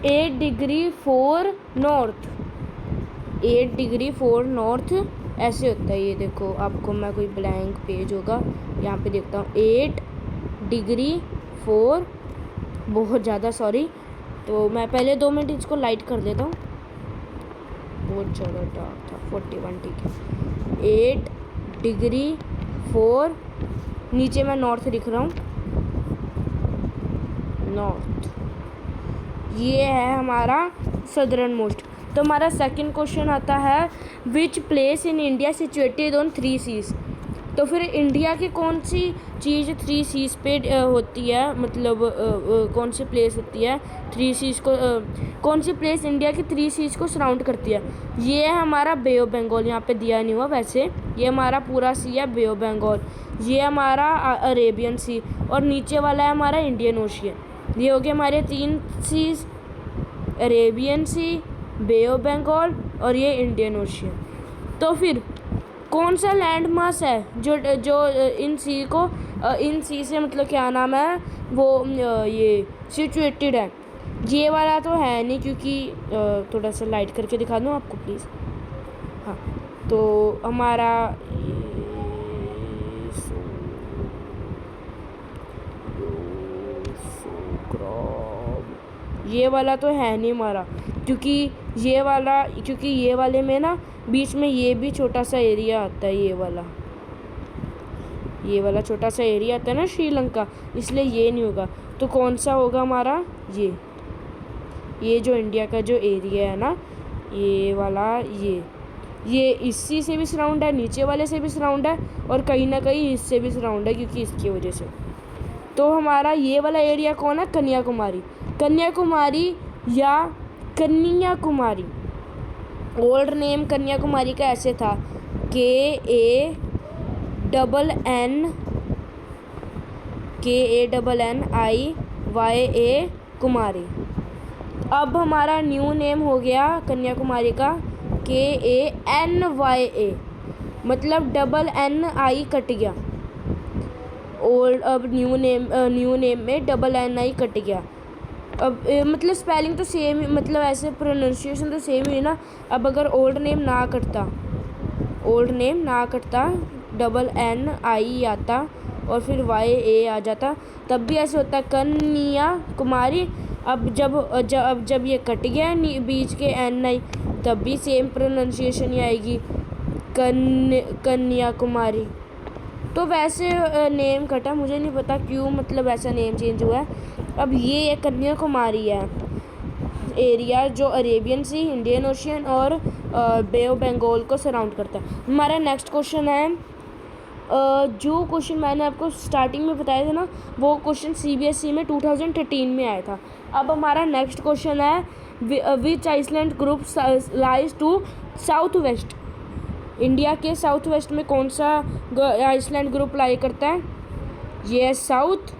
8 degree 4 north, 8 degree 4 north ऐसे होता है। ये देखो, आपको मैं कोई ब्लैंक पेज होगा यहाँ पे देखता हूँ, 8 डिग्री 4, बहुत ज़्यादा सॉरी। तो मैं पहले 2 मिनट इसको लाइट कर देता हूँ, बहुत ज़्यादा डार्क था। 41 ठीक है। 8 डिग्री 4, नीचे मैं नॉर्थ लिख रहा हूँ, नॉर्थ, ये है हमारा सदर्न मोस्ट। तो हमारा सेकंड क्वेश्चन आता है, which place in India situated on 3 seas. तो फिर इंडिया की कौन सी चीज़ 3 सीज पे होती है, मतलब कौन सी प्लेस होती है 3 सीज को, कौन सी प्लेस इंडिया की 3 सीज को सराउंड करती है। ये है हमारा बे ऑफ बंगाल, यहाँ पे दिया नहीं हुआ वैसे, ये हमारा पूरा सी है बे ऑफ बंगाल, ये हमारा अरेबियन सी, और नीचे वाला है हमारा इंडियन ओशियन। ये हो गए हमारे 3 seas, Arabian sea, bay of Bengal और ये इंडियन ओशियन। तो फिर कौन सा लैंड मास है जो जो इन सी को, इन सी से मतलब क्या नाम है वो, ये सिचुएटेड है। ये वाला तो है नहीं, क्योंकि थोड़ा सा लाइट करके दिखा दूँ आपको प्लीज़। हाँ, तो हमारा ये वाला तो है नहीं हमारा, क्योंकि ये वाले में ना बीच में ये भी छोटा सा एरिया आता है, ये वाला छोटा सा एरिया आता है ना श्रीलंका, इसलिए ये नहीं होगा। तो कौन सा होगा हमारा, ये जो इंडिया का जो एरिया है ना, ये वाला, ये इसी से भी सराउंड है, नीचे वाले से भी सराउंड है, और कहीं ना कहीं इससे भी सराउंड है, क्योंकि इसकी वजह से। तो हमारा ये वाला एरिया कौन है, कन्याकुमारी, कन्याकुमारी या कन्याकुमारी। ओल्ड नेम कन्याकुमारी का ऐसे था, KANNIYA कुमारी। अब हमारा न्यू नेम हो गया कन्याकुमारी का KANYA, मतलब NNI कट गया। ओल्ड, अब न्यू नेम में NNI कट गया। अब मतलब स्पेलिंग तो सेम, मतलब ऐसे प्रोनाउंसिएशन तो सेम ही ना। अब अगर ओल्ड नेम ना कटता, NNI आता और फिर YA आ जाता, तब भी ऐसे होता कन्याकुमारी। अब जब ये कट गया बीच के NI, तब भी सेम प्रोनाउंसिएशन ही आएगी, कन्याकुमारी। तो वैसे नेम कटा, मुझे नहीं पता क्यों, मतलब ऐसा नेम चेंज हुआ है। अब ये कन्याकुमारी है एरिया जो अरेबियन सी, इंडियन ओशियन और बे ऑफ बंगाल को सराउंड करता है। हमारा नेक्स्ट क्वेश्चन है, जो क्वेश्चन मैंने आपको स्टार्टिंग में बताया था ना, वो क्वेश्चन CBSE में 2013 में आया था। अब हमारा नेक्स्ट क्वेश्चन है, which island group lies to south west. India के साउथ वेस्ट में कौन सा आइसलैंड ग्रुप लाई करता है, ये है साउथ,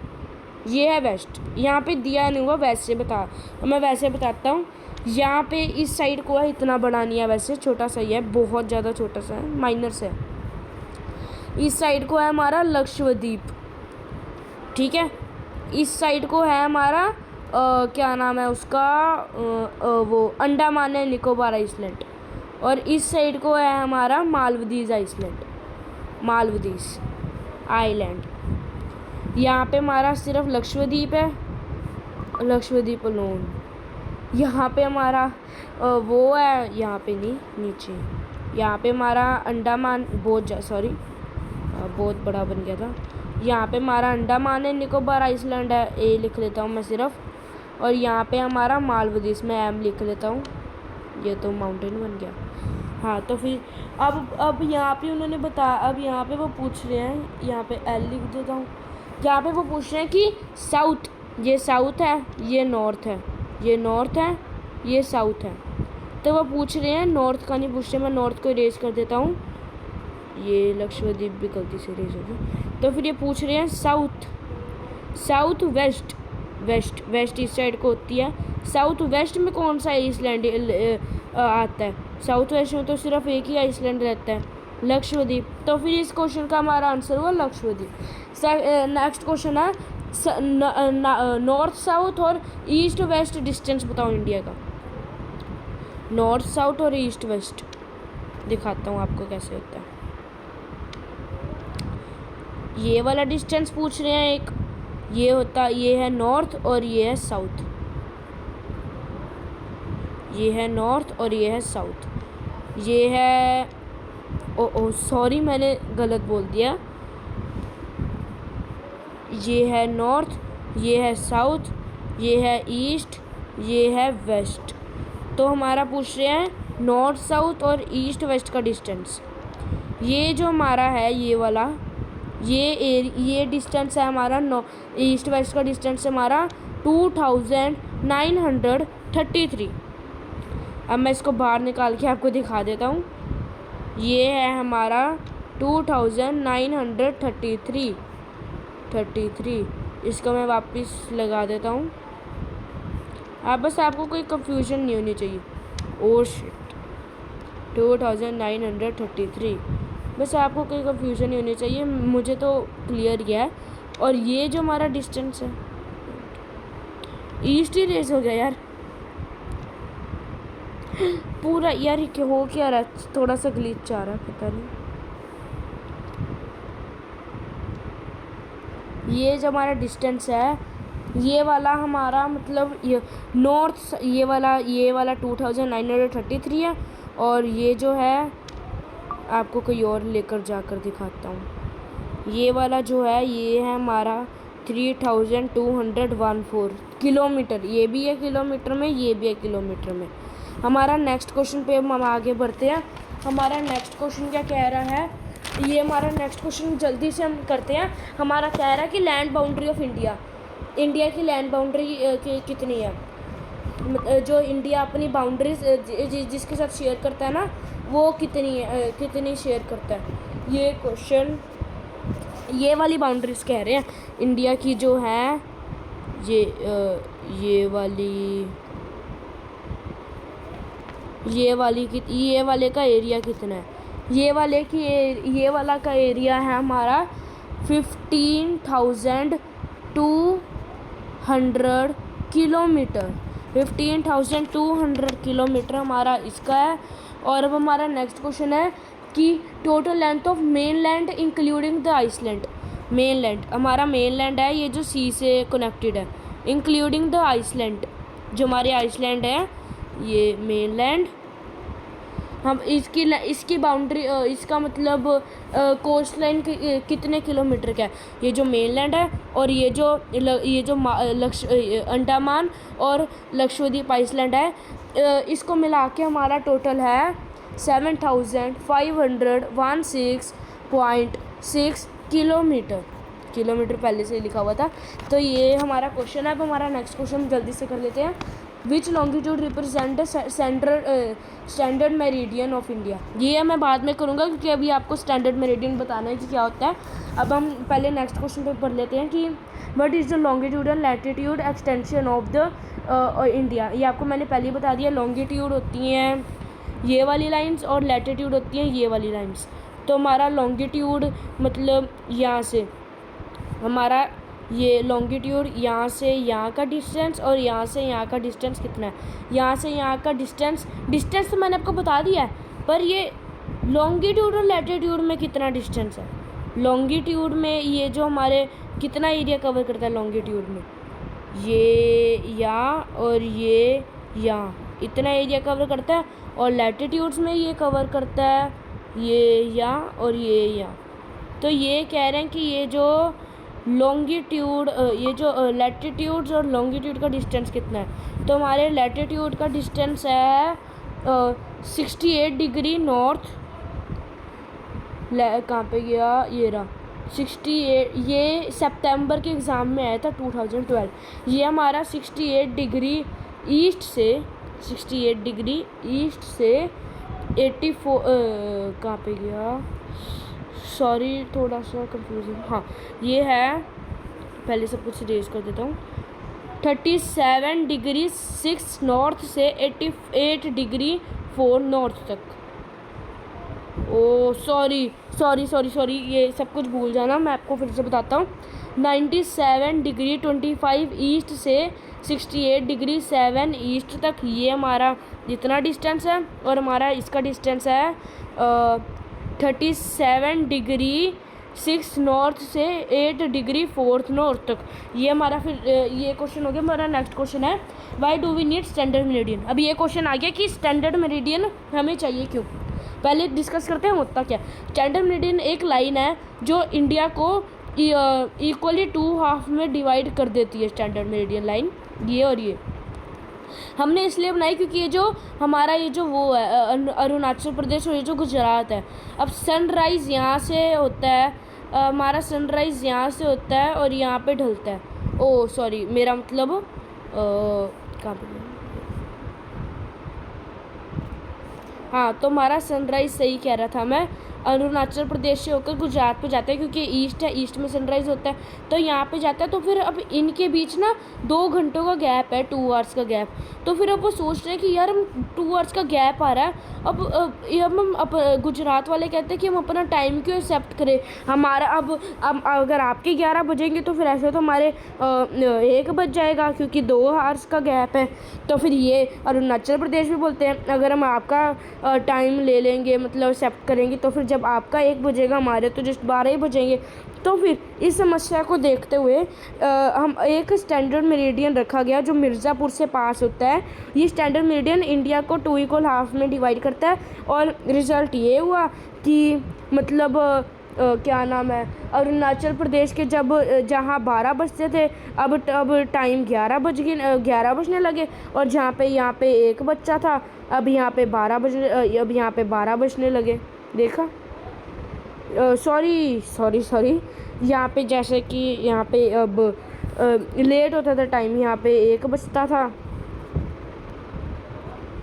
ये है वेस्ट। यहाँ पे दिया नहीं हुआ, मैं वैसे बताता हूँ। यहाँ पे इस साइड को है, इतना बड़ा नहीं है वैसे, छोटा सा ही है, बहुत ज़्यादा छोटा सा है, माइनर से है। इस साइड को है हमारा लक्षद्वीप, ठीक है। इस साइड को है हमारा क्या नाम है उसका, वो अंडमान एंड निकोबार आइसलैंड, और इस साइड को है हमारा मालदीव आइलैंड। यहाँ पे हमारा सिर्फ लक्षद्वीप है, लक्षद्वीप अलोन। यहाँ पे हमारा वो है, यहाँ पे नहीं, नीचे यहाँ पे हमारा अंडमान, बहुत बड़ा बन गया था। यहाँ पे हमारा अंडमान एंड निकोबार आइसलैंड है, ए लिख लेता हूँ मैं सिर्फ, और यहाँ पे हमारा मालदीव में एम लिख लेता हूँ, ये तो माउंटेन बन गया। हाँ, तो फिर अब यहाँ पे उन्होंने बताया, अब यहाँ पे वो पूछ रहे हैं, यहाँ पे एल लिख देता हूँ। यहाँ पे वो पूछ रहे हैं कि साउथ, ये साउथ है, ये नॉर्थ है, ये नॉर्थ है, ये साउथ है। तो वो पूछ रहे हैं, नॉर्थ का नहीं पूछ रहे, मैं नॉर्थ को इरेज कर देता हूँ, ये लक्षद्वीप भी गलती से इरेज हो गया। तो फिर ये पूछ रहे हैं साउथ वेस्ट इस साइड को होती है। साउथ वेस्ट में कौन सा आइसलैंड आता है, साउथ वेस्ट में तो सिर्फ एक ही आइसलैंड रहता है, लक्षद्वीप। तो फिर इस क्वेश्चन का हमारा आंसर हुआ लक्षद्वीप। नेक्स्ट क्वेश्चन है, नॉर्थ साउथ और ईस्ट वेस्ट डिस्टेंस बताओ इंडिया का। नॉर्थ साउथ और ईस्ट वेस्ट दिखाता हूँ आपको कैसे होता है। ये वाला डिस्टेंस पूछ रहे हैं एक, ये है नॉर्थ और ये है साउथ, ये है नॉर्थ और ये है साउथ, ये है ओ सॉरी मैंने गलत बोल दिया, ये है नॉर्थ, ये है साउथ, ये है ईस्ट, ये है वेस्ट। तो हमारा पूछ रहे हैं नॉर्थ साउथ और ईस्ट वेस्ट का डिस्टेंस। ये जो हमारा है ये वाला, ये डिस्टेंस है हमारा ईस्ट वेस्ट का डिस्टेंस है हमारा 2933। अब मैं इसको बाहर निकाल के आपको दिखा देता हूँ। ये है हमारा 2933। इसको मैं वापस लगा देता हूँ। बस आपको कोई कंफ्यूजन नहीं होनी चाहिए। ओह शिट, 2933, बस आपको कोई कंफ्यूजन नहीं होनी चाहिए, मुझे तो क्लियर गया है। और ये जो हमारा डिस्टेंस है ईस्ट ही रेस हो गया यार पूरा। यार ये हो क्या रहा है, थोड़ा सा ग्लिच आ रहा है, पता नहीं। ये जो हमारा डिस्टेंस है ये वाला हमारा मतलब ये नॉर्थ, ये वाला 2933 है। और ये जो है आपको कोई और लेकर जाकर दिखाता हूँ। ये वाला जो है ये है हमारा 3214 किलोमीटर। ये भी है किलोमीटर में, ये भी है किलोमीटर में। हमारा नेक्स्ट क्वेश्चन पे हम आगे बढ़ते हैं। हमारा नेक्स्ट क्वेश्चन क्या कह रहा है, ये हमारा नेक्स्ट क्वेश्चन जल्दी से हम करते हैं। हमारा कह रहा है कि लैंड बाउंड्री ऑफ इंडिया की लैंड बाउंड्री कितनी है, जो इंडिया अपनी बाउंड्रीज जिसके साथ शेयर करता है ना, वो कितनी शेयर करता है। ये क्वेश्चन ये वाली बाउंड्रीज कह रहे हैं इंडिया की जो है, ये वाले का एरिया कितना है। ये वाला का एरिया है हमारा 15,200 किलोमीटर। 15,200 किलोमीटर हमारा इसका है। और अब हमारा नेक्स्ट क्वेश्चन है कि total length of mainland including the island. Mainland हमारा मेन लैंड है, ये जो सी से कनेक्टेड है, इंक्लूडिंग द आइसलैंड, जो हमारे आइसलैंड है ये मेन लैंड। हम इसकी बाउंड्री, इसका मतलब कोस्ट लाइन कितने किलोमीटर का है। ये जो मेनलैंड है और ये जो अंडमान और लक्षद्वीप आइसलैंड है, इसको मिला के हमारा टोटल है 7516.6 किलोमीटर पहले से लिखा हुआ था। तो ये हमारा क्वेश्चन है। अब हमारा नेक्स्ट क्वेश्चन जल्दी से कर लेते हैं। Which longitude represent standard meridian of India. ये मैं बाद में करूँगा क्योंकि अभी आपको स्टैंडर्ड मेरिडियन बताना है कि क्या होता है। अब हम पहले नेक्स्ट क्वेश्चन पे पढ़ लेते हैं कि what is the longitude and latitude extension of the India. ये आपको मैंने पहले ही बता दिया। लॉन्गिट्यूड होती हैं ये वाली लाइंस और लैटिट्यूड होती हैं ये वाली लाइंस। तो हमारा लॉन्गिट्यूड मतलब यहाँ से हमारा ये लॉन्गिट्यूड यहाँ से यहाँ का डिस्टेंस और यहाँ से यहाँ का डिस्टेंस कितना है। यहाँ से यहाँ का डिस्टेंस तो मैंने आपको बता दिया है, पर ये लॉन्गिट्यूड और लैटिट्यूड में कितना डिस्टेंस है। लॉन्गिट्यूड में ये जो हमारे कितना एरिया कवर करता है लॉन्गिट्यूड में, ये यहाँ और ये यहाँ इतना एरिया कवर करता है। और लैटिट्यूड्स में ये कवर करता है ये यहाँ और ये यहाँ। तो ये कह रहे हैं कि ये जो लॉन्गिट्यूड, ये जो लैटिट्यूड्स और लॉन्गिट्यूड का डिस्टेंस कितना है। तो हमारे लैटिट्यूड का डिस्टेंस है 68 डिग्री नॉर्थ। कहाँ पे गया, ये रहा 68। ये सितंबर के एग्ज़ाम में आया था 2012। ये हमारा 68 डिग्री ईस्ट से 84 कहाँ पे गया, सॉरी थोड़ा सा कंफ्यूजन। हाँ ये है, पहले सब कुछ रेज कर देता हूँ। 37 डिग्री 6 नॉर्थ से 88 डिग्री 4 नॉर्थ तक। ओ सॉरी, ये सब कुछ भूल जाना, मैं आपको फिर से बताता हूँ। 97 डिग्री 25 ईस्ट से 68 डिग्री 7 ईस्ट तक, ये हमारा जितना डिस्टेंस है। और हमारा इसका डिस्टेंस है 37 डिग्री 6 नॉर्थ से 8 डिग्री 4 नॉर्थ तक। ये हमारा फिर ये क्वेश्चन हो गया। हमारा नेक्स्ट क्वेश्चन है why do we need standard meridian. अब ये क्वेश्चन आ गया कि स्टैंडर्ड मेरिडियन हमें चाहिए क्यों। पहले डिस्कस करते हैं होता क्या। स्टैंडर्ड मेरिडियन एक लाइन है जो इंडिया को इक्वली 2 हाफ में डिवाइड कर देती है। स्टैंडर्ड मेरिडियन लाइन ये और ये हमने इसलिए बनाई क्योंकि ये जो हमारा ये जो वो है अरुणाचल प्रदेश और ये जो गुजरात है, अब सनराइज़ यहाँ से होता है, हमारा सनराइज़ यहाँ से होता है और यहाँ पे ढलता है। ओ सॉरी, मेरा मतलब कहाँ पे, हाँ तो हमारा सनराइज़ सही कह रहा था मैं, अरुणाचल प्रदेश से होकर गुजरात पे जाता है क्योंकि ईस्ट है, ईस्ट में सनराइज़ होता है तो यहाँ पे जाता है। तो फिर अब इनके बीच ना 2 घंटों का गैप है, 2 आवर्स का गैप। तो फिर अब वो सोच रहे हैं कि यार हम 2 आवर्स का गैप आ रहा है, अब गुजरात वाले कहते हैं कि हम अपना टाइम क्यों एक्सेप्ट करें। हमारा अब अगर आपके 11 बजेंगे तो फिर ऐसे तो हमारे 1 बज जाएगा क्योंकि 2 आवर्स का गैप है। तो फिर ये अरुणाचल प्रदेश भी बोलते हैं अगर हम आपका टाइम ले लेंगे, मतलब एक्सेप्ट करेंगे, तो फिर जब आपका 1 बजेगा हमारे तो जस्ट 12 ही बजेंगे। तो फिर इस समस्या को देखते हुए हम एक स्टैंडर्ड मेरिडियन रखा गया जो मिर्ज़ापुर से पास होता है। ये स्टैंडर्ड मेरिडियन इंडिया को 2 इक्वल हाफ में डिवाइड करता है और रिज़ल्ट ये हुआ कि मतलब क्या नाम है, अरुणाचल प्रदेश के जहाँ 12 बजते थे अब टाइम 11 बजने लगे, और जहाँ पे यहाँ पे 1 बच्चा था अब यहाँ पे 12 बजने लगे। देखा, सॉरी यहाँ पे जैसे कि यहाँ पे अब लेट होता था टाइम, यहाँ पे 1 बजता था।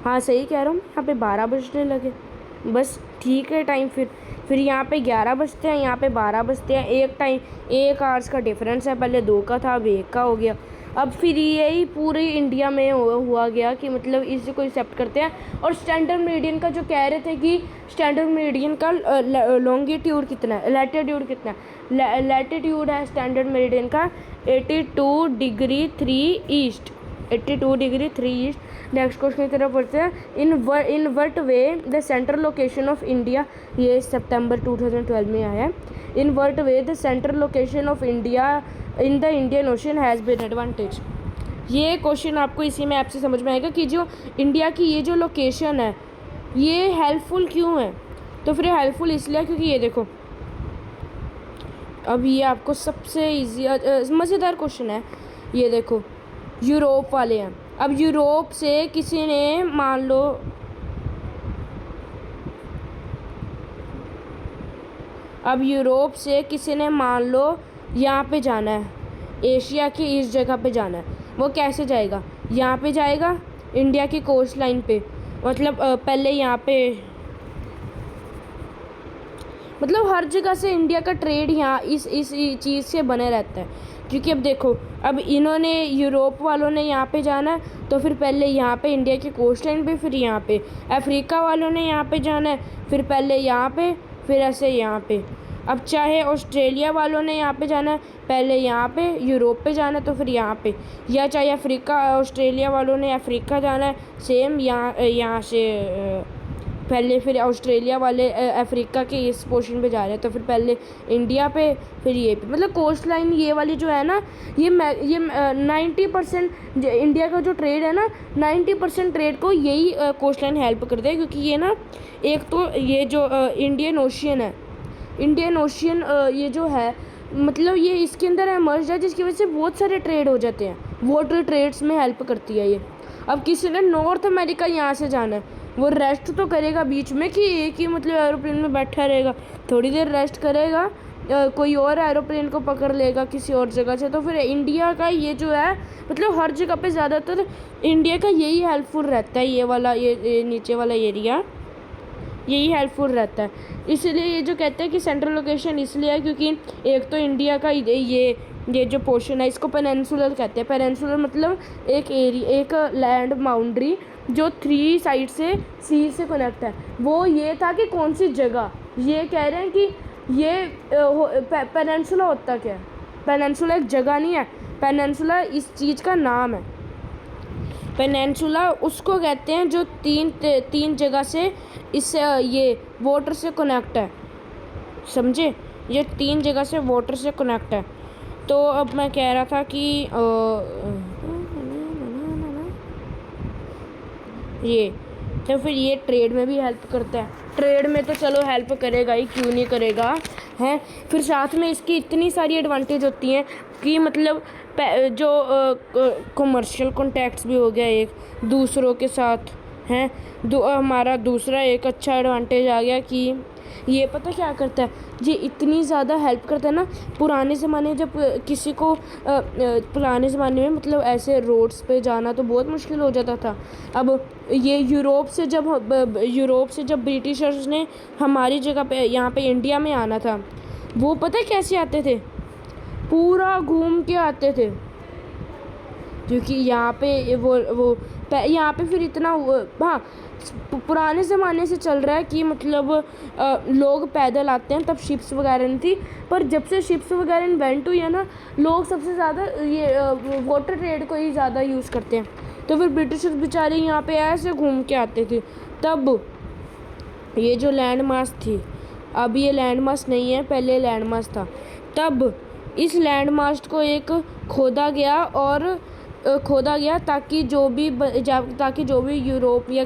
हाँ सही कह रहा हूँ, यहाँ पे 12 बजने लगे, बस ठीक है टाइम। फिर यहाँ पे 11 बजते हैं, यहाँ पे 12 बजते हैं, एक टाइम 1 आवर्स का डिफरेंस है, पहले 2 का था अब 1 का हो गया। अब फिर यही पूरे इंडिया में हुआ गया कि मतलब इसी को एक्सेप्ट करते हैं। और स्टैंडर्ड मेरिडियन का जो कह रहे थे कि स्टैंडर्ड मेरिडियन का लॉन्गिट्यूड कितना है, लैटिट्यूड कितना है, लैटिट्यूड है स्टैंडर्ड मेरिडियन का 82 degree 3 east, 82 degree 3 east. Next question की तरफ बढ़ते हैं। In what way the central location of India, ये सितंबर 2012 में आया है। In what way the central location of India in the Indian ocean has been advantage. ये क्वेश्चन आपको इसी में आपसे समझ में आएगा कि जो इंडिया की ये जो लोकेशन है ये हेल्पफुल क्यों है। तो फिर हेल्पफुल इसलिए क्योंकि ये देखो, अब ये आपको सबसे ईजी मज़ेदार क्वेश्चन है। ये देखो, यूरोप वाले हैं, अब यूरोप से किसी ने मान लो यहाँ पे जाना है, एशिया की इस जगह पे जाना है, वो कैसे जाएगा, यहाँ पे जाएगा इंडिया की कोस्ट लाइन पे, मतलब पहले यहाँ पे, मतलब हर जगह से इंडिया का ट्रेड यहाँ इस चीज़ से बने रहता है। क्योंकि अब देखो, अब इन्होंने यूरोप वालों ने यहाँ पे जाना है तो फिर पहले यहाँ पे इंडिया की कोस्ट लाइन पे, फिर यहाँ पे अफ्रीका वालों ने यहाँ पे जाना है, फिर पहले यहाँ पे, फिर ऐसे यहाँ पे। अब चाहे ऑस्ट्रेलिया वालों ने यहाँ पे जाना है, पहले यहाँ पे यूरोप पे जाना है तो फिर यहाँ पे, या चाहे ऑस्ट्रेलिया वालों ने अफ्रीका जाना है, सेम यहाँ से पहले फिर ऑस्ट्रेलिया वाले अफ्रीका के इस पोर्शन पे जा रहे हैं तो फिर पहले इंडिया पे, फिर ये पे। मतलब कोस्ट लाइन ये वाली जो है ना, ये 90% इंडिया का जो ट्रेड है ना, 90% ट्रेड को यही कोस्ट लाइन हेल्प करते हैं। क्योंकि ये ना, एक तो ये जो इंडियन ओशियन है, इंडियन ओशियन ये जो है, मतलब ये इसके अंदर इमर्ज है जिसकी वजह से बहुत सारे ट्रेड हो जाते हैं, वाटर ट्रेड्स में हेल्प करती है ये। अब किसी ने नॉर्थ अमेरिका यहाँ से जाना है, वो रेस्ट तो करेगा बीच में कि एक ही मतलब एरोप्लेन में बैठा रहेगा, थोड़ी देर रेस्ट करेगा, कोई और एरोप्लेन को पकड़ लेगा किसी और जगह से। तो फिर इंडिया का ये जो है, मतलब हर जगह पे ज़्यादातर इंडिया का यही हेल्पफुल रहता है, ये वाला ये नीचे वाला एरिया यही हेल्पफुल रहता है। इसलिए ये जो कहते हैं कि सेंट्रल लोकेशन इसलिए है क्योंकि एक तो इंडिया का ये जो पोर्शन है इसको पेनिनसुलर कहते हैं। पेनिनसुलर मतलब एक लैंड बाउंड्री जो 3 साइड से सी से कनेक्ट है। वो ये था कि कौन सी जगह, ये कह रहे हैं कि ये पेनिनसुला होता क्या है, पेनिनसुला एक जगह नहीं है, पेनिनसुला इस चीज़ का नाम है। पेनिनसुला उसको कहते हैं जो तीन जगह से इस ये वाटर से कनेक्ट है, समझे? ये 3 जगह से वाटर से कनेक्ट है। तो अब मैं कह रहा था कि ये तो फिर ये ट्रेड में भी हेल्प करता है। ट्रेड में तो चलो हेल्प करेगा ही, क्यों नहीं करेगा, हैं? फिर साथ में इसकी इतनी सारी एडवांटेज होती हैं कि मतलब जो कमर्शियल कॉन्टैक्ट्स भी हो गया एक दूसरों के साथ, हैं? हमारा दूसरा एक अच्छा एडवांटेज आ गया कि ये पता क्या करता है, ये इतनी ज़्यादा हेल्प करता है ना। पुराने ज़माने जब किसी को पुराने ज़माने में मतलब ऐसे रोड्स पे जाना तो बहुत मुश्किल हो जाता था। अब ये यूरोप से जब ब्रिटिशर्स ने हमारी जगह पे यहाँ पे इंडिया में आना था, वो पता है कैसे आते थे? पूरा घूम के आते थे, क्योंकि यहाँ पे वो यहाँ पे फिर इतना हाँ पुराने ज़माने से चल रहा है कि मतलब लोग पैदल आते हैं, तब शिप्स वगैरह नहीं थी। पर जब से शिप्स वगैरह इन्वेंट हुई है ना, लोग सबसे ज़्यादा ये वाटर ट्रेड को ही ज़्यादा यूज़ करते हैं। तो फिर ब्रिटिशर्स बेचारे यहाँ पे ऐसे घूम के आते थे। तब ये जो लैंड मास थी, अब ये लैंड मास नहीं है, पहले लैंड मास था। तब इस लैंड मास को एक खोदा गया ताकि जो भी यूरोप या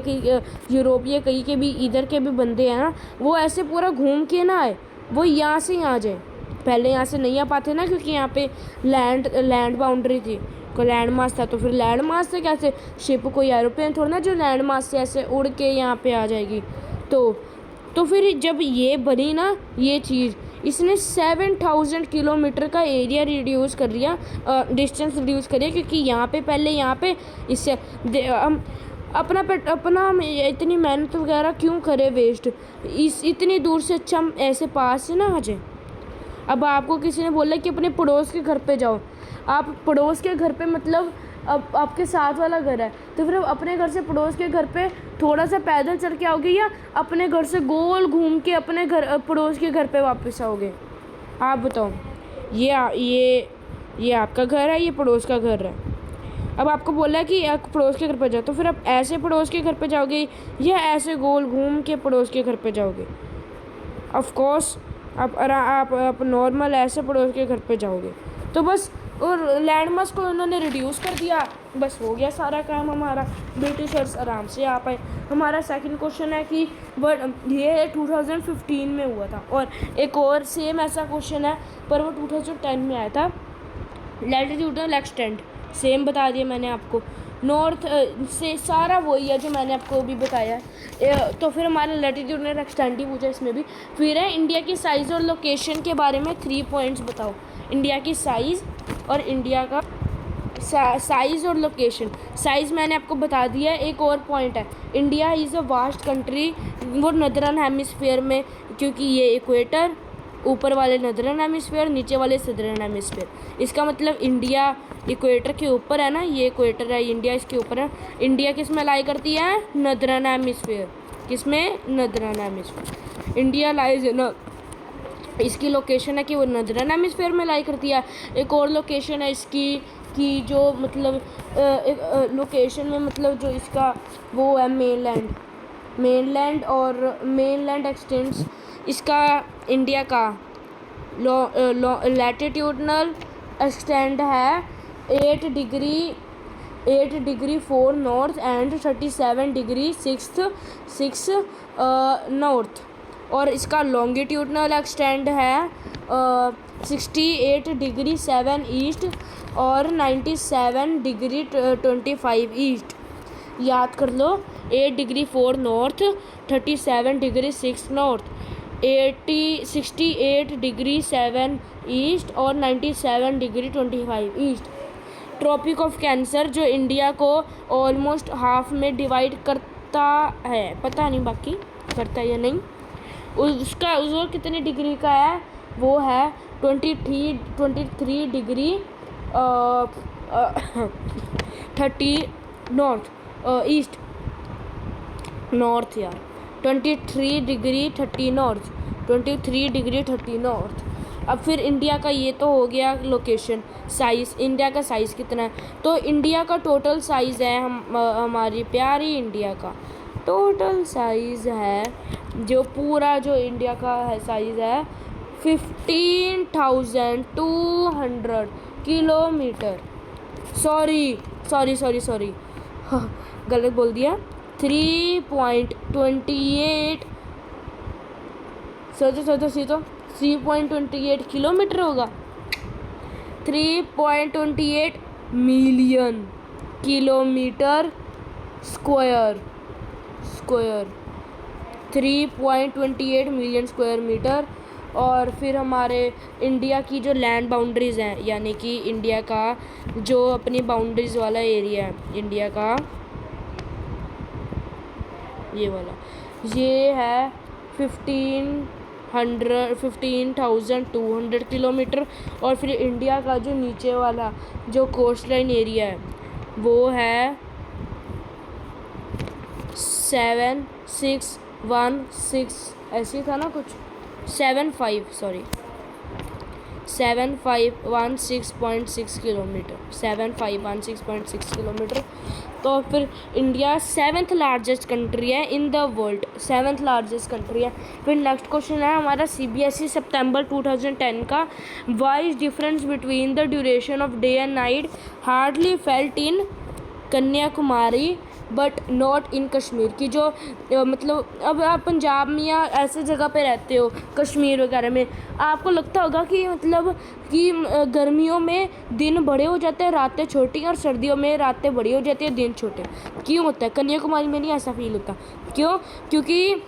कहीं के भी इधर के भी बंदे हैं ना, वो ऐसे पूरा घूम के ना आए, वो यहाँ से यहाँ आ जाए। पहले यहाँ से नहीं आ पाते ना, क्योंकि यहाँ पे लैंड बाउंड्री थी, को लैंड मास था। तो फिर लैंड मास से कैसे शिप, कोई एरोप्लेन थोड़ा ना जो लैंड मास से ऐसे उड़ के यहाँ पे आ जाएगी। तो फिर जब ये बनी ना ये चीज़, इसने 7000 किलोमीटर का एरिया रिड्यूस कर दिया, डिस्टेंस रिड्यूस करिए। क्योंकि यहाँ पे पहले यहाँ पे इससे अपना हम इतनी मेहनत वगैरह क्यों करें वेस्ट, इतनी दूर से अच्छा हम ऐसे पास से ना आ जाए। अब आपको किसी ने बोला कि अपने पड़ोस के घर पे जाओ, आप पड़ोस के घर पे मतलब अब आपके साथ वाला घर है, तो फिर अपने घर से पड़ोस के घर पे थोड़ा सा पैदल चल के आओगे या अपने घर से गोल घूम के अपने घर पड़ोस के घर पे वापस आओगे? आप बताओ। ये आपका घर है, ये पड़ोस का घर है। अब आपको बोला कि आप पड़ोस के घर पे जाओ, तो फिर आप ऐसे पड़ोस के घर पे जाओगे या ऐसे गोल घूम के पड़ोस के घर पे जाओगे? ऑफ कोर्स आप नॉर्मल ऐसे पड़ोस के घर पे जाओगे। तो बस, और लैंड मास को उन्होंने रिड्यूस कर दिया, बस हो गया सारा काम हमारा, ब्रिटिशर्स आराम से आ पाए। हमारा सेकंड क्वेश्चन है कि ये 2015 में हुआ था, और एक और सेम ऐसा क्वेश्चन है पर वो 2010 में आया था। लैटिट्यूडनल एक्सटेंट सेम बता दिया मैंने आपको, नॉर्थ से सारा वही है जो मैंने आपको अभी बताया है। तो फिर हमारा लैटिट्यूडनल एक्सटेंट ही पूछा इसमें भी। फिर है इंडिया की साइज़ और लोकेशन के बारे में 3 पॉइंट्स बताओ। इंडिया की साइज़ और इंडिया का साइज़ और लोकेशन। साइज़ मैंने आपको बता दिया है। एक और पॉइंट है, India is a vast country, वो नदरन हेमिस्फीयर में, क्योंकि ये इक्वेटर, ऊपर वाले नदरन हेमिस्फीयर, नीचे वाले सदरन हेमिस्फीयर। इसका मतलब इंडिया इक्वेटर के ऊपर है ना, ये इक्वेटर है, इंडिया इसके ऊपर है। इंडिया किस में लाई करती है? नदरन हेमिस्फीयर। किस में? नदरन हेमिस्फीयर। इंडिया लाइज इन, इसकी लोकेशन है कि वो नदरन हेमिस्फीयर में लाई करती है। एक और लोकेशन है इसकी कि जो मतलब लोकेशन में मतलब जो इसका वो है मेनलैंड एक्सटेंड्स इसका इंडिया का लैटिट्यूडनल एक्सटेंड है 8 degree 4 north and 37 degree 6 north, और इसका लॉन्गिट्यूडनल एक्सटेंड है 68 डिग्री 7 ईस्ट और 97 डिग्री 25 ईस्ट। याद कर लो, 8 degree 4 north, 37 degree 6 north, 68 degree 7 east और 97 degree 25 east. Tropic of cancer जो इंडिया को ऑलमोस्ट हाफ में डिवाइड करता है, पता नहीं बाकी करता है या नहीं, उसका कितने डिग्री का है? वो है 23 डिग्री 30 नॉर्थ ईस्ट नॉर्थ यार 23 डिग्री 30 नॉर्थ 23 डिग्री 30 नॉर्थ। अब फिर इंडिया का ये तो हो गया लोकेशन। साइज़, इंडिया का साइज़ कितना है, तो इंडिया का टोटल साइज़ है हमारी प्यारी इंडिया का टोटल साइज़ है, जो पूरा जो इंडिया का है साइज़ है 15,200 किलोमीटर। सॉरी, गलत बोल दिया। 3.28 सोचो 3.28 किलोमीटर होगा। 3.28 million kilometre square 3.28 million square metre. और फिर हमारे इंडिया की जो लैंड बाउंड्रीज़ हैं, यानी कि इंडिया का जो अपनी बाउंड्रीज़ वाला एरिया है, इंडिया का ये वाला, ये है 15,200 किलोमीटर। और फिर इंडिया का जो नीचे वाला जो कोस्ट लाइन एरिया है वो है 7,616, ऐसे था ना कुछ, 7516.6 किलोमीटर, 7516.6 किलोमीटर। तो फिर इंडिया 7th लार्जेस्ट कंट्री है in the world, 7th largest country है। फिर नेक्स्ट क्वेश्चन है हमारा CBSE सितंबर 2010 का। Why is difference between the duration of day and night hardly felt in Kanyakumari but not in Kashmir. की जो मतलब अब आप पंजाब में या ऐसे जगह पे रहते हो, कश्मीर वगैरह में, आपको लगता होगा कि मतलब कि गर्मियों में दिन बड़े हो जाते हैं, रातें छोटी, और सर्दियों में रातें बड़ी हो जाती है, दिन छोटे। क्यों होता है? कन्याकुमारी में नहीं ऐसा फील होता। क्यों? क्योंकि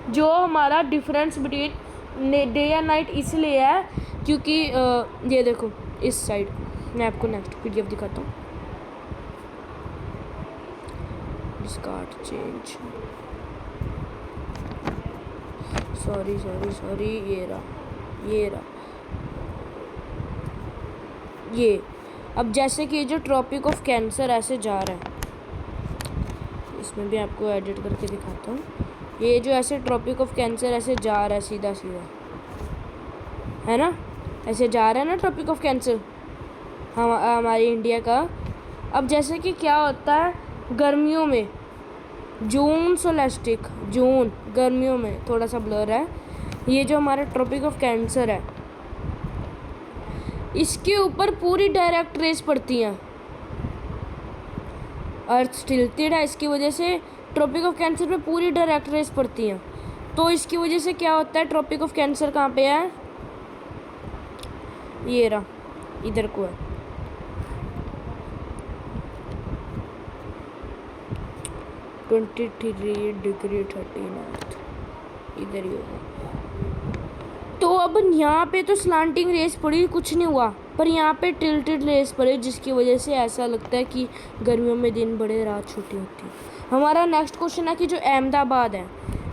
जो हमारा difference between day and night इसलिए है क्योंकि ये देखो इस साइड, मैं आपको नेक्स्ट PDF दिखाता हूँ। डिस्कार्ड चेंज, सॉरी, ये रहा ये। अब जैसे कि जो ट्रॉपिक ऑफ कैंसर ऐसे जा रहा है, इसमें भी आपको एडिट करके दिखाता हूँ। ये जो ऐसे ट्रॉपिक ऑफ कैंसर ऐसे जा रहा है सीधा है ना, ऐसे जा रहा है ना ट्रॉपिक ऑफ कैंसर हमारी इंडिया का। अब जैसे कि क्या होता है गर्मियों में, जून गर्मियों में थोड़ा सा ब्लर है, ये जो हमारा ट्रॉपिक ऑफ कैंसर है इसके ऊपर पूरी डायरेक्ट रेस पड़ती हैं। अर्थ टिल्टेड है, इसकी वजह से ट्रॉपिक ऑफ कैंसर पे पूरी डायरेक्ट रेस पड़ती हैं। तो इसकी वजह से क्या होता है, ट्रॉपिक ऑफ कैंसर कहाँ पे है, ये रहा, इधर को है। 23 डिग्री 39 इधर ही होगा। तो अब यहाँ पे तो स्लांटिंग रेस पड़ी, कुछ नहीं हुआ, पर यहाँ पे टिल्टेड रेस पड़ी, जिसकी वजह से ऐसा लगता है कि गर्मियों में दिन बड़े, रात छोटी होती है। हमारा नेक्स्ट क्वेश्चन है कि जो अहमदाबाद है,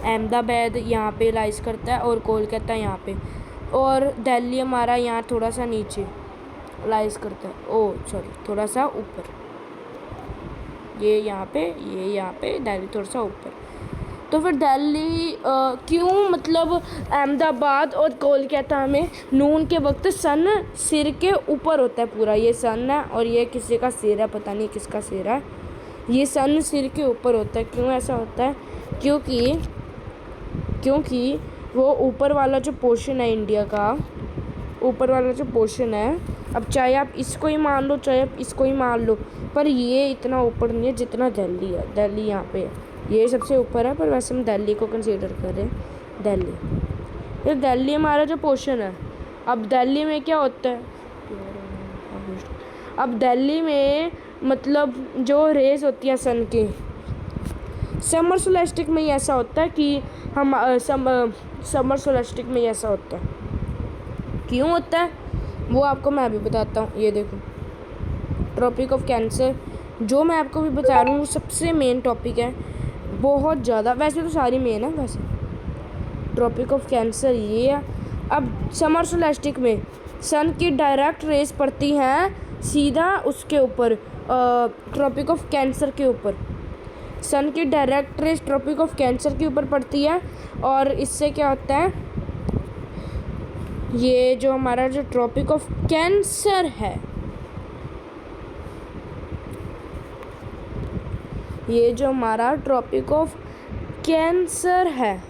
अहमदाबाद यहाँ पे लाइज करता है और कोलकाता यहाँ पे, और दिल्ली हमारा यहाँ थोड़ा सा नीचे लाइज करता है, थोड़ा सा ऊपर, ये यहाँ पे दिल्ली थोड़ा सा ऊपर। तो फिर दिल्ली क्यों, मतलब अहमदाबाद और कोलकाता में नून के वक्त सन सिर के ऊपर होता है पूरा, ये सन है और ये किसी का सिर है, पता नहीं किसका सिर है, ये सन सिर के ऊपर होता है। क्यों ऐसा होता है? क्योंकि वो ऊपर वाला जो पोर्शन है इंडिया का, ऊपर वाला जो पोर्शन है, अब चाहे आप इसको ही मान लो चाहे आप इसको ही मान लो, पर ये इतना ऊपर नहीं है जितना दिल्ली है। दिल्ली यहाँ पे है, ये सबसे ऊपर है, पर वैसे हम दिल्ली को कंसीडर कर रहे हैं। दिल्ली हमारा जो पोर्शन है, अब दिल्ली में क्या होता है, अब दिल्ली में मतलब जो रेज होती है सन की, समर सोलेस्टिक में ही ऐसा होता है कि हम समर सोलेस्टिक में ही ऐसा होता है। क्यों होता है वो आपको मैं अभी बताता हूँ। ये देखो ट्रॉपिक ऑफ कैंसर, जो मैं आपको भी बता रहा हूँ वो सबसे मेन टॉपिक है, बहुत ज़्यादा, वैसे तो सारी मेन है, वैसे ट्रॉपिक ऑफ कैंसर ये है। अब समर सोलेस्टिक में सन की डायरेक्ट रेस पड़ती हैं सीधा उसके ऊपर, ट्रॉपिक ऑफ कैंसर के ऊपर, सन की direct rays tropic of cancer के ऊपर पड़ती है, और इससे क्या होता है, ये जो हमारा जो ट्रॉपिक ऑफ कैंसर है, ये जो हमारा ट्रॉपिक ऑफ कैंसर है,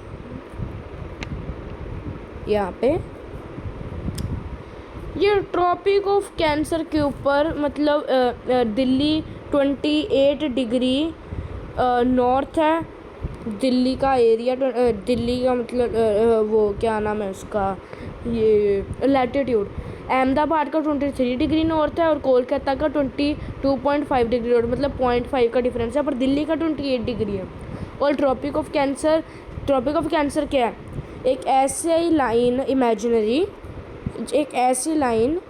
यहाँ पे ये ट्रॉपिक ऑफ कैंसर के ऊपर मतलब दिल्ली 28 डिग्री नॉर्थ है। दिल्ली का एरिया, दिल्ली का मतलब वो क्या नाम है उसका, ये लैटिट्यूड। अहमदाबाद का 23 डिग्री नॉर्थ है और कोलकाता का 22.5 डिग्री नॉर्थ, मतलब 0.5 का डिफरेंस है, पर दिल्ली का 28 डिग्री है। और ट्रॉपिक ऑफ कैंसर क्या है? एक ऐसी लाइन इमेजिनरी, एक ऐसी लाइन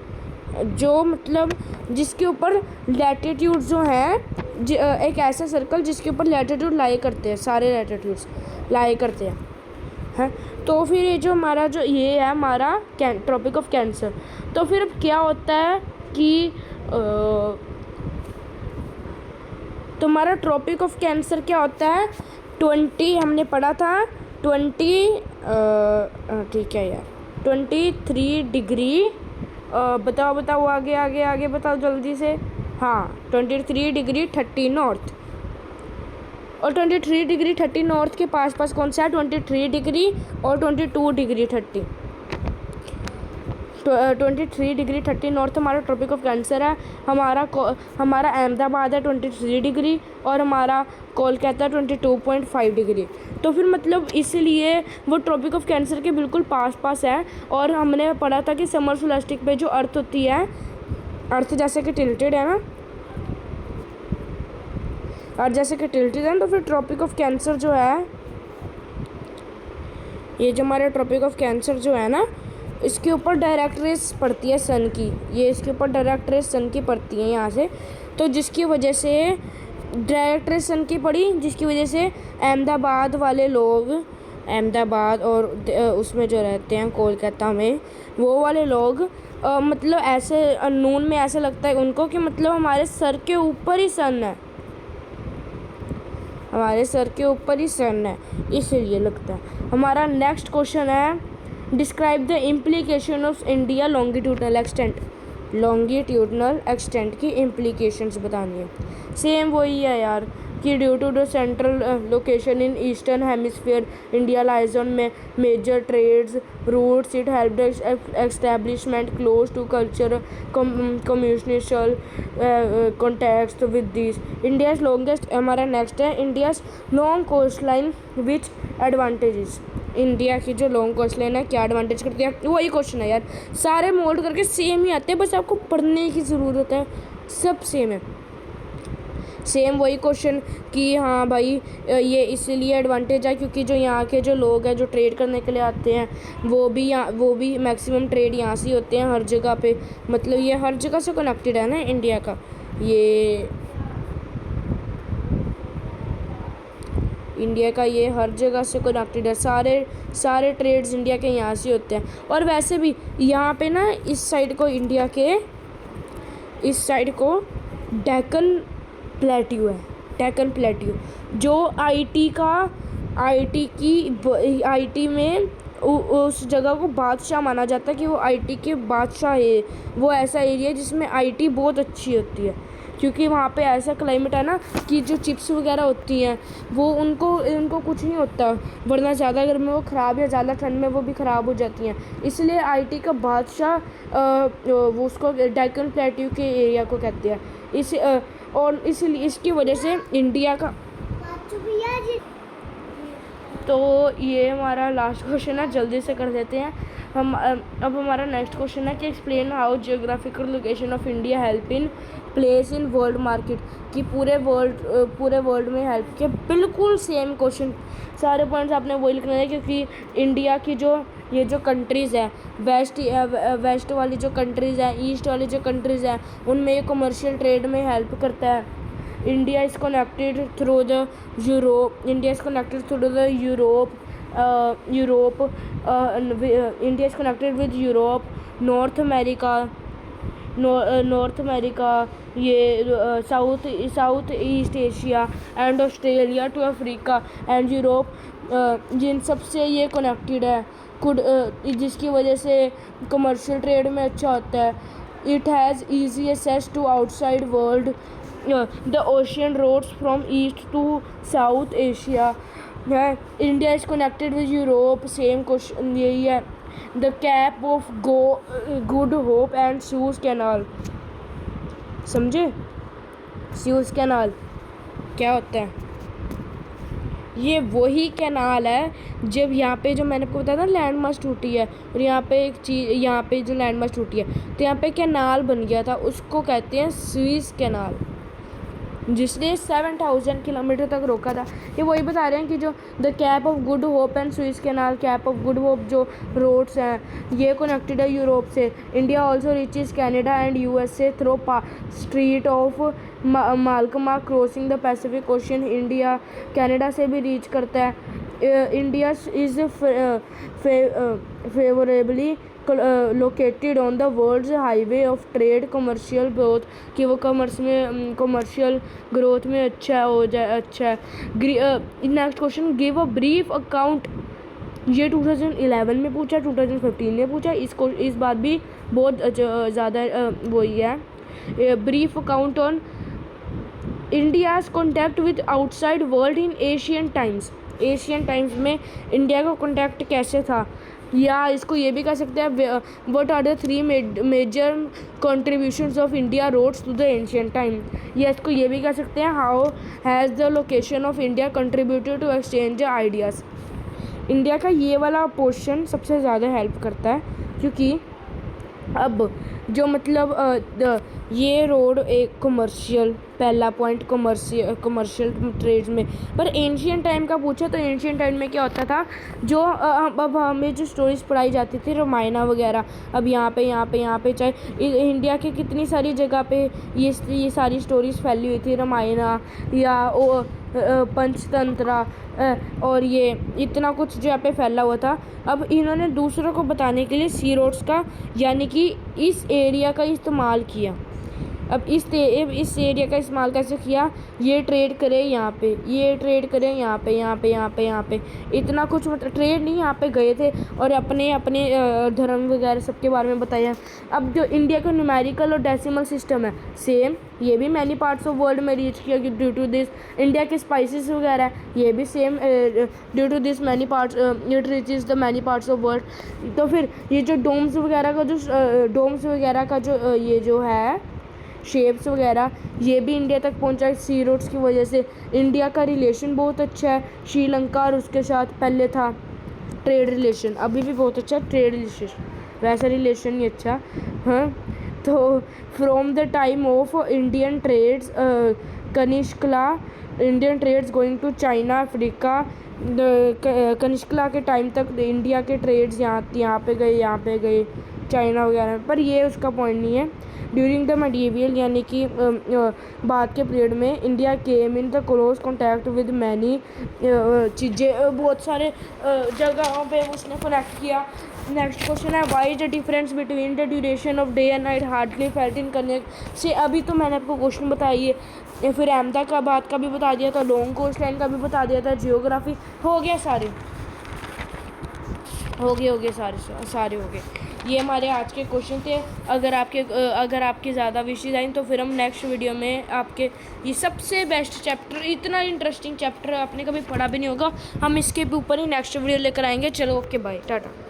जो मतलब जिसके ऊपर लैटिट्यूड जो हैं, एक ऐसा सर्कल जिसके ऊपर लैटिट्यूड लाई करते हैं, सारे लैटिट्यूड्स लाई करते हैं। तो फिर ये जो हमारा जो ये है हमारा ट्रॉपिक ऑफ कैंसर। तो फिर अब क्या होता है कि तो हमारा ट्रॉपिक ऑफ कैंसर क्या होता है? 20 हमने पढ़ा था, 20 ठीक है यार, 23 डिग्री बताओ आगे बताओ जल्दी से। हाँ, 23 डिग्री 30 नॉर्थ। और 23 डिग्री 30 नॉर्थ के पास कौन सा है? 23 डिग्री और 22 डिग्री 30। 23 डिग्री 30 नॉर्थ हमारा ट्रॉपिक ऑफ कैंसर है। हमारा अहमदाबाद है 23 डिग्री और हमारा कोलकाता 22.5 डिग्री। तो फिर मतलब इसलिए वो ट्रॉपिक ऑफ कैंसर के बिल्कुल पास है। और हमने पढ़ा था कि समर सोलेस्टिक पे जो अर्थ होती है, अर्थ जैसे कि टिल्टेड है ना, और जैसे कि टिल्टेड है, तो फिर ट्रॉपिक ऑफ कैंसर जो है, ये जो हमारा ट्रॉपिक ऑफ कैंसर जो है ना, इसके ऊपर डायरेक्ट रेस पड़ती है सन की, ये इसके ऊपर डायरेक्ट रेस सन की पड़ती है यहाँ से। तो जिसकी वजह से डायरेक्ट रेस सन की पड़ी, जिसकी वजह से अहमदाबाद वाले लोग, अहमदाबाद और उसमें जो रहते हैं कोलकाता में, वो वाले लोग मतलब ऐसे नून में ऐसा लगता है उनको कि मतलब हमारे सर के ऊपर ही सन है, हमारे सर के ऊपर ही सन है, इसलिए लगता है। हमारा नेक्स्ट क्वेश्चन है, describe the implication of India longitudinal extent की इम्प्लीकेशंस बतानी है। सेम वही है यार कि due to the central location in eastern hemisphere, India lies on major trades routes, it help establishment close to culture communicational context with this. India's longest, हमारा next है India's long coast line which advantages. India की जो long coast line है क्या advantage करती है? वही question है यार, सारे मोल्ड करके सेम ही आते हैं, बस आपको पढ़ने की ज़रूरत है, सब सेम है। सेम वही क्वेश्चन कि हाँ भाई ये इसलिए एडवांटेज है क्योंकि जो यहाँ के जो लोग हैं जो ट्रेड करने के लिए आते हैं, वो भी मैक्सिमम ट्रेड यहाँ से होते हैं हर जगह पे, मतलब ये हर जगह से कनेक्टेड है ना इंडिया का, ये इंडिया का ये हर जगह से कनेक्टेड है, सारे ट्रेड्स इंडिया के यहाँ से होते हैं। और वैसे भी यहाँ पे ना इस साइड को, इंडिया के इस साइड को डेक्कन प्लेट्यू है, डेक्कन प्लेट्यू, जो आईटी में उस जगह को बादशाह माना जाता है कि वो आईटी के बादशाह है। वो ऐसा एरिया है जिसमें आईटी बहुत अच्छी होती है, क्योंकि वहाँ पे ऐसा क्लाइमेट है ना कि जो चिप्स वगैरह होती हैं वो उनको कुछ नहीं होता, वरना ज़्यादा गर्मी में वो ख़राब या ज़्यादा ठंड में वो भी ख़राब हो जाती हैं। इसलिए आईटी का बादशाह वो उसको डेक्कन प्लेट्यू के एरिया को कहते हैं। और इसलिए इसकी वजह से इंडिया का, तो ये हमारा लास्ट क्वेश्चन है, जल्दी से कर देते हैं हम। अब हमारा नेक्स्ट क्वेश्चन है कि explain how geographical location of India help in place in world market, कि पूरे वर्ल्ड में हेल्प किया। बिल्कुल सेम क्वेश्चन, सारे पॉइंट्स आपने वही लिखना है, क्योंकि इंडिया की ये जो कंट्रीज़ है, वेस्ट वाली जो कंट्रीज़ हैं, ईस्ट वाली जो कंट्रीज़ हैं, उनमें ये कमर्शियल ट्रेड में हेल्प करता है। India is connected through the Europe, India is connected with Europe, North America, ये south east Asia and Australia to Africa and Europe, जिन सब से ये कनेक्टेड है। जिसकी वजह से कमर्शियल ट्रेड में अच्छा होता है। It has easy access to outside world, the ocean roads from east to south Asia है। India is connected with Europe, same question यही है। The cape of good hope and Suez canal, समझे? Suez canal क्या होता है? ये वही canal है जब यहाँ पे जो मैंने आपको बताया था लैंड मास टूटी है, और यहाँ पे एक चीज़, यहाँ पे जो लैंड मास टूटी है तो यहाँ पे कैनाल बन गया था, उसको कहते हैं सुएज़ कैनाल, जिसने 7000 किलोमीटर तक रोका था। ये वही बता रहे हैं कि जो the cape of good hope and Suez canal, cape of good hope जो रोड्स हैं ये कनेक्टेड है यूरोप से। India also reaches Canada and USA through strait of Malacca crossing the Pacific ocean. India Canada से भी reach करता है। India is favourably located on the world's highway of trade commercial growth, कि वो commercial growth में अच्छा हो जाए, अच्छा है। Next question, give a brief account, ये 2011 में पूछा, 2015 में पूछा, इस बात भी बहुत ज़्यादा वही है। Brief account on India's contact with outside world in Asian times, Asian times में इंडिया का कॉन्टैक्ट कैसे था, या इसको ये भी कह सकते हैं what are the 3 major contributions of India roads to the ancient time, या इसको ये भी कह सकते हैं how has the location of India contributed to exchange ideas. India का ये वाला पोर्शन सबसे ज़्यादा हेल्प करता है, क्योंकि अब जो मतलब ये रोड एक कमर्शियल, पहला पॉइंट कमर्शियल ट्रेड्स में, पर एंशियंट टाइम का पूछा तो एंशियंट टाइम में क्या होता था, जो अब हमें जो स्टोरीज पढ़ाई जाती थी रामायण वगैरह, अब यहाँ पे चाहे इंडिया के कितनी सारी जगह पे ये सारी स्टोरीज फैली हुई थी, रामायण या पंचतंत्र और ये इतना कुछ जो यहाँ पे फैला हुआ था। अब इन्होंने दूसरों को बताने के लिए सी रोड्स का, यानी कि इस एरिया का इस्तेमाल किया। अब इस एरिया का इस्तेमाल कैसे किया, ये ट्रेड करें यहाँ पे, ये ट्रेड करें यहाँ पे, इतना कुछ मतलब ट्रेड नहीं, यहाँ पे गए थे और अपने धर्म वगैरह सबके बारे में बताया। अब जो इंडिया का न्यूमेरिकल और डेसिमल सिस्टम है सेम, ये भी मैनी पार्ट्स ऑफ वर्ल्ड में रीच किया ड्यू टू दिस। इंडिया के स्पाइसेस वगैरह ये भी same due to this many parts it reaches the many parts of world. तो फिर ये जो डोम्स वगैरह का जो ये जो है शेप्स वगैरह, ये भी इंडिया तक पहुंचा सी रोड्स की वजह से। इंडिया का रिलेशन बहुत अच्छा है श्रीलंका और उसके साथ, पहले था ट्रेड रिलेशन, अभी भी बहुत अच्छा ट्रेड रिलेशन, वैसा रिलेशन नहीं अच्छा। हाँ, तो from the time of Indian trades कनिष्कला, Indian trades going to China Africa, कनिष्कला के टाइम तक इंडिया के ट्रेड्स यहाँ पे गए चाइना वगैरह, पर ये उसका पॉइंट नहीं है। ड्यूरिंग द मेडिएवल, यानी कि बाद के पीरियड में India came in the close contact with many चीज़ें, बहुत सारे जगहों पे उसने कनेक्ट किया। नेक्स्ट क्वेश्चन है, why the difference between the duration of day and night hardly felt इन कन्या से। अभी तो मैंने आपको क्वेश्चन बताई है, फिर अहमदाबाद का भी बता दिया था, लॉन्ग कोस्ट लाइन का भी बता दिया था, जियोग्राफी हो गया, सारे हो गए सारे हो गए। ये हमारे आज के क्वेश्चन थे। अगर आपके ज़्यादा विशेष आए तो फिर हम नेक्स्ट वीडियो में आपके ये सबसे बेस्ट चैप्टर, इतना इंटरेस्टिंग चैप्टर आपने कभी पढ़ा भी नहीं होगा, हम इसके ऊपर ही नेक्स्ट वीडियो लेकर आएंगे। चलो ओके बाय, टाटा।